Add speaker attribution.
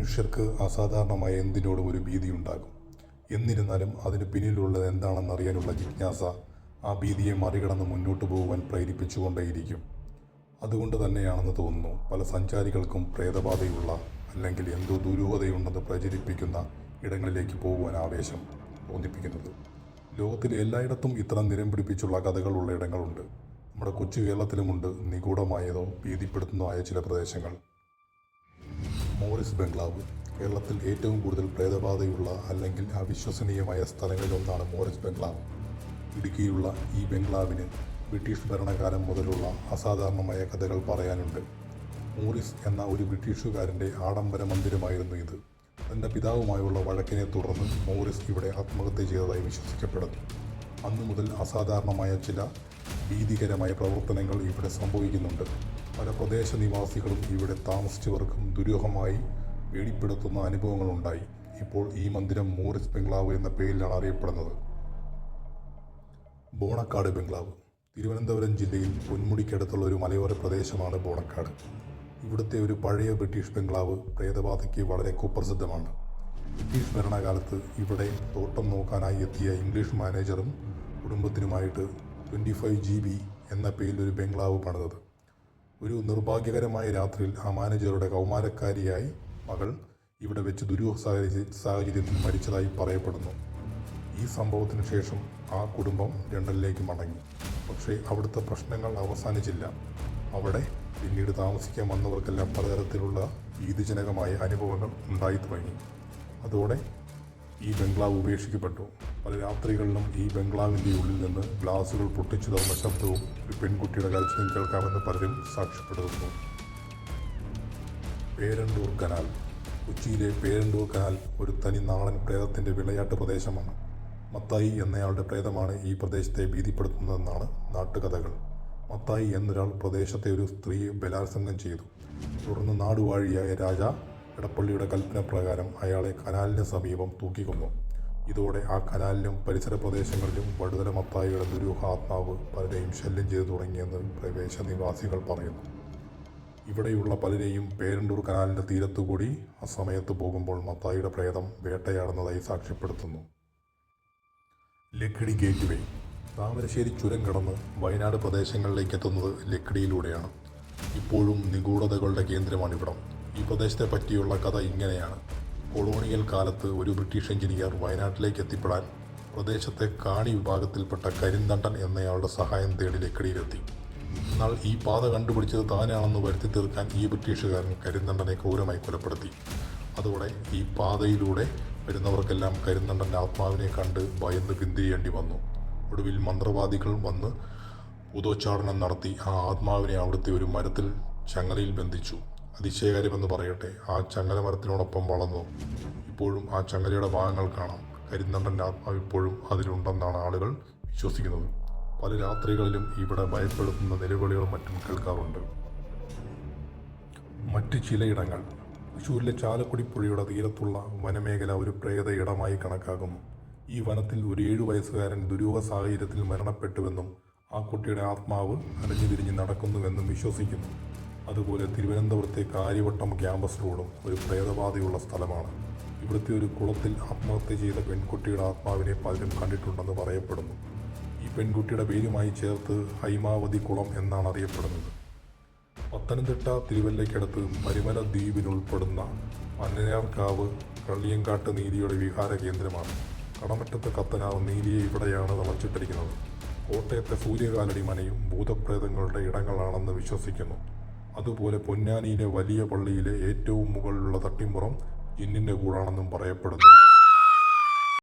Speaker 1: മനുഷ്യർക്ക് അസാധാരണമായ എന്തിനോടും ഒരു ഭീതിയുണ്ടാകും. എന്നിരുന്നാലും അതിന് പിന്നിലുള്ളത് എന്താണെന്നറിയാനുള്ള ജിജ്ഞാസ ആ ഭീതിയെ മറികടന്ന് മുന്നോട്ട് പോകുവാൻ പ്രേരിപ്പിച്ചുകൊണ്ടേയിരിക്കും. അതുകൊണ്ട് തന്നെയാണെന്ന് തോന്നുന്നു പല സഞ്ചാരികൾക്കും പ്രേതബാധയുള്ള അല്ലെങ്കിൽ എന്തോ ദുരൂഹതയുണ്ടെന്ന് പ്രചരിപ്പിക്കുന്ന ഇടങ്ങളിലേക്ക് പോകുവാൻ ആവേശം തോന്നിപ്പിക്കുന്നത്. ലോകത്തിൽ എല്ലായിടത്തും ഇത്തരം നിരം പിടിപ്പിച്ചുള്ള കഥകളുള്ള ഇടങ്ങളുണ്ട്. നമ്മുടെ കൊച്ചു കേരളത്തിലുമുണ്ട് നിഗൂഢമായതോ ഭീതിപ്പെടുത്തുന്നതോ ആയ ചില പ്രദേശങ്ങൾ. മോറിസ് ബംഗ്ലാവ്. കേരളത്തിൽ ഏറ്റവും കൂടുതൽ പ്രേതബാധയുള്ള അല്ലെങ്കിൽ അവിശ്വസനീയമായ സ്ഥലങ്ങളിലൊന്നാണ് മോറിസ് ബംഗ്ലാവ്. ഇടുക്കിയിലുള്ള ഈ ബംഗ്ലാവിന് ബ്രിട്ടീഷ് ഭരണകാലം മുതലുള്ള അസാധാരണമായ കഥകൾ പറയാനുണ്ട്. മോറിസ് എന്ന ഒരു ബ്രിട്ടീഷുകാരൻ്റെ ആഡംബര മന്ദിരമായിരുന്നു ഇത്. തൻ്റെ പിതാവുമായുള്ള വഴക്കിനെ തുടർന്ന് മോറിസ് ഇവിടെ ആത്മഹത്യ ചെയ്തതായി വിശ്വസിക്കപ്പെടുന്നു. അന്നു മുതൽ അസാധാരണമായ ചില ഭീതികരമായ പ്രവർത്തനങ്ങൾ ഇവിടെ സംഭവിക്കുന്നുണ്ട്. പല പ്രദേശ നിവാസികളും ഇവിടെ താമസിച്ചവർക്കും ദുരൂഹമായി പേടിപ്പെടുത്തുന്ന അനുഭവങ്ങളുണ്ടായി. ഇപ്പോൾ ഈ മന്ദിരം മോറിസ് ബംഗ്ലാവ് എന്ന പേരിലാണ് അറിയപ്പെടുന്നത്. ബോണക്കാട് ബംഗ്ലാവ്. തിരുവനന്തപുരം ജില്ലയിൽ പൊന്മുടിക്കടുത്തുള്ള ഒരു മലയോര പ്രദേശമാണ് ബോണക്കാട്. ഇവിടുത്തെ ഒരു പഴയ ബ്രിട്ടീഷ് ബംഗ്ലാവ് പ്രേതബാധയ്ക്ക് വളരെ കുപ്രസിദ്ധമാണ്. ബ്രിട്ടീഷ് ഭരണകാലത്ത് ഇവിടെ തോട്ടം നോക്കാനായി എത്തിയ ഇംഗ്ലീഷ് മാനേജറും കുടുംബത്തിനുമായിട്ട് 25 GB എന്ന പേരിലൊരു ബംഗ്ലാവ് പണിതത്. ഒരു നിർഭാഗ്യകരമായ രാത്രിയിൽ ആ മാനേജറുടെ കൗമാരക്കാരിയായി മകൾ ഇവിടെ വെച്ച് ദുരൂഹ സാഹചര്യത്തിൽ മരിച്ചതായി പറയപ്പെടുന്നു. ഈ സംഭവത്തിന് ശേഷം ആ കുടുംബം ലണ്ടനിലേക്ക് മടങ്ങി. പക്ഷേ അവിടുത്തെ പ്രശ്നങ്ങൾ അവസാനിച്ചില്ല. അവിടെ പിന്നീട് താമസിക്കാൻ വന്നവർക്കെല്ലാം പലതരത്തിലുള്ള ഭീതിജനകമായ അനുഭവങ്ങൾ ഉണ്ടായി തുടങ്ങി. അതോടെ ഈ ബംഗ്ലാവ് ഉപേക്ഷിക്കപ്പെട്ടു. പല രാത്രികളിലും ഈ ബംഗ്ലാവിൻ്റെ ഉള്ളിൽ നിന്ന് ഗ്ലാസുകൾ പൊട്ടിച്ചു തന്ന ശബ്ദവും ഒരു പെൺകുട്ടിയുടെ കരച്ചിലും കേൾക്കാമെന്ന് പലരും സാക്ഷ്യപ്പെടുത്തുന്നു. പേരണ്ടൂർ കനാൽ. കൊച്ചിയിലെ പേരണ്ടൂർ കനാൽ ഒരു തനി നാടൻ പ്രേതത്തിൻ്റെ വിളയാട്ട് പ്രദേശമാണ്. മത്തായി എന്നയാളുടെ പ്രേതമാണ് ഈ പ്രദേശത്തെ ഭീതിപ്പെടുത്തുന്നതെന്നാണ് നാട്ടുകഥകൾ. മത്തായി എന്നൊരാൾ പ്രദേശത്തെ ഒരു സ്ത്രീയെ ബലാത്സംഗം ചെയ്തു. തുടർന്ന് നാടുവാഴിയായ രാജ എടപ്പള്ളിയുടെ കൽപ്പന പ്രകാരം അയാളെ കനാലിന് സമീപം തൂക്കിക്കൊന്നു. ഇതോടെ ആ കനാലിലും പരിസര പ്രദേശങ്ങളിലും വടുതല മത്തായിയുടെ ദുരൂഹ ആത്മാവ് പലരെയും ശല്യം ചെയ്തു തുടങ്ങിയെന്ന് പ്രദേശനിവാസികൾ പറയുന്നു. ഇവിടെയുള്ള പലരെയും പേരണ്ടൂർ കനാലിൻ്റെ തീരത്തുകൂടി ആ സമയത്ത് പോകുമ്പോൾ മത്തായിയുടെ പ്രേതം വേട്ടയാടുന്നതായി സാക്ഷ്യപ്പെടുത്തുന്നു. ലക്കിടി ഗേറ്റ് വേ. താമരശ്ശേരി ചുരം കടന്ന് വയനാട് പ്രദേശങ്ങളിലേക്ക് എത്തുന്നത് ലക്കിടിയിലൂടെയാണ്. ഇപ്പോഴും നിഗൂഢതകളുടെ കേന്ദ്രമാണിവിടം. ഈ പ്രദേശത്തെ പറ്റിയുള്ള കഥ ഇങ്ങനെയാണ്. കൊളോണിയൽ കാലത്ത് ഒരു ബ്രിട്ടീഷ് എഞ്ചിനീയർ വയനാട്ടിലേക്ക് എത്തിപ്പെടാൻ പ്രദേശത്തെ കാണി വിഭാഗത്തിൽപ്പെട്ട കരിന്തണ്ടൻ എന്നയാളുടെ സഹായം തേടി ലക്കിടിയിലെത്തി. എന്നാൽ ഈ പാത കണ്ടുപിടിച്ചത് താനാണെന്ന് വരുത്തി തീർക്കാൻ ഈ ബ്രിട്ടീഷുകാരൻ കരിന്തണ്ടനെ ക്രൂരമായി കൊലപ്പെടുത്തി. അതോടെ ഈ പാതയിലൂടെ വരുന്നവർക്കെല്ലാം കരിന്തണ്ടൻ്റെ ആത്മാവിനെ കണ്ട് ഭയന്ന് പിന്തിരിയേണ്ടി വന്നു. ഒടുവിൽ മന്ത്രവാദികൾ വന്ന് ഭൂതോച്ചാടനം നടത്തി ആ ആത്മാവിനെ അവിടുത്തെ ഒരു മരത്തിൽ ചങ്ങലയിൽ ബന്ധിച്ചു. അതിശയകരമെന്ന് പറയട്ടെ, ആ ചങ്ങല മരത്തിനോടൊപ്പം വളർന്നു. ഇപ്പോഴും ആ ചങ്ങലയുടെ ഭാഗങ്ങൾ കാണാം. കരിന്തണ്ടൻ്റെ ആത്മാവ് ഇപ്പോഴും അതിലുണ്ടെന്നാണ് ആളുകൾ വിശ്വസിക്കുന്നത്. പല രാത്രികളിലും ഇവിടെ ഭയപ്പെടുത്തുന്ന നിലവിളികളും മറ്റും കേൾക്കാറുണ്ട്. മറ്റ് ചിലയിടങ്ങൾ. തൃശ്ശൂരിലെ ചാലക്കുടി പുഴയുടെ തീരത്തുള്ള വനമേഖല ഒരു പ്രേത ഇടമായി കണക്കാക്കുന്നു. ഈ വനത്തിൽ ഒരു 7 വയസ്സുകാരൻ ദുരൂഹ സാഹചര്യത്തിൽ മരണപ്പെട്ടുവെന്നും ആ കുട്ടിയുടെ ആത്മാവ് അലഞ്ഞു തിരിഞ്ഞ് നടക്കുന്നുവെന്നും വിശ്വസിക്കുന്നു. അതുപോലെ തിരുവനന്തപുരത്തെ കാര്യവട്ടം ക്യാമ്പസ് റോഡും ഒരു പ്രേതബാധയുള്ള സ്ഥലമാണ്. ഇവിടുത്തെ ഒരു കുളത്തിൽ ആത്മഹത്യ ചെയ്ത പെൺകുട്ടിയുടെ ആത്മാവിനെ പലരും കണ്ടിട്ടുണ്ടെന്ന് പറയപ്പെടുന്നു. ഈ പെൺകുട്ടിയുടെ പേരുമായി ചേർത്ത് ഹൈമാവതി കുളം എന്നാണ് അറിയപ്പെടുന്നത്. പത്തനംതിട്ട തിരുവല്ലയ്ക്കടുത്ത് പരിമല ദ്വീപിനുൾപ്പെടുന്ന പന്നയാർക്കാവ് കള്ളിയങ്കാട്ട് നീലിയുടെ വിഹാര കേന്ദ്രമാണ്. കടമറ്റത്തെ കത്തനാർ നീലിയെ ഇവിടെയാണ് തളച്ചിട്ടിരിക്കുന്നത്. കോട്ടയത്തെ സൂര്യകാലടി മനയും ഭൂതപ്രേതങ്ങളുടെ ഇടങ്ങളാണെന്ന് വിശ്വസിക്കുന്നു. അതുപോലെ പൊന്നാനിയിലെ വലിയ പള്ളിയിലെ ഏറ്റവും മുകളിലുള്ള തട്ടിമ്പുറം ജിന്നിൻ്റെ കൂടാണെന്നും പറയപ്പെടുന്നു.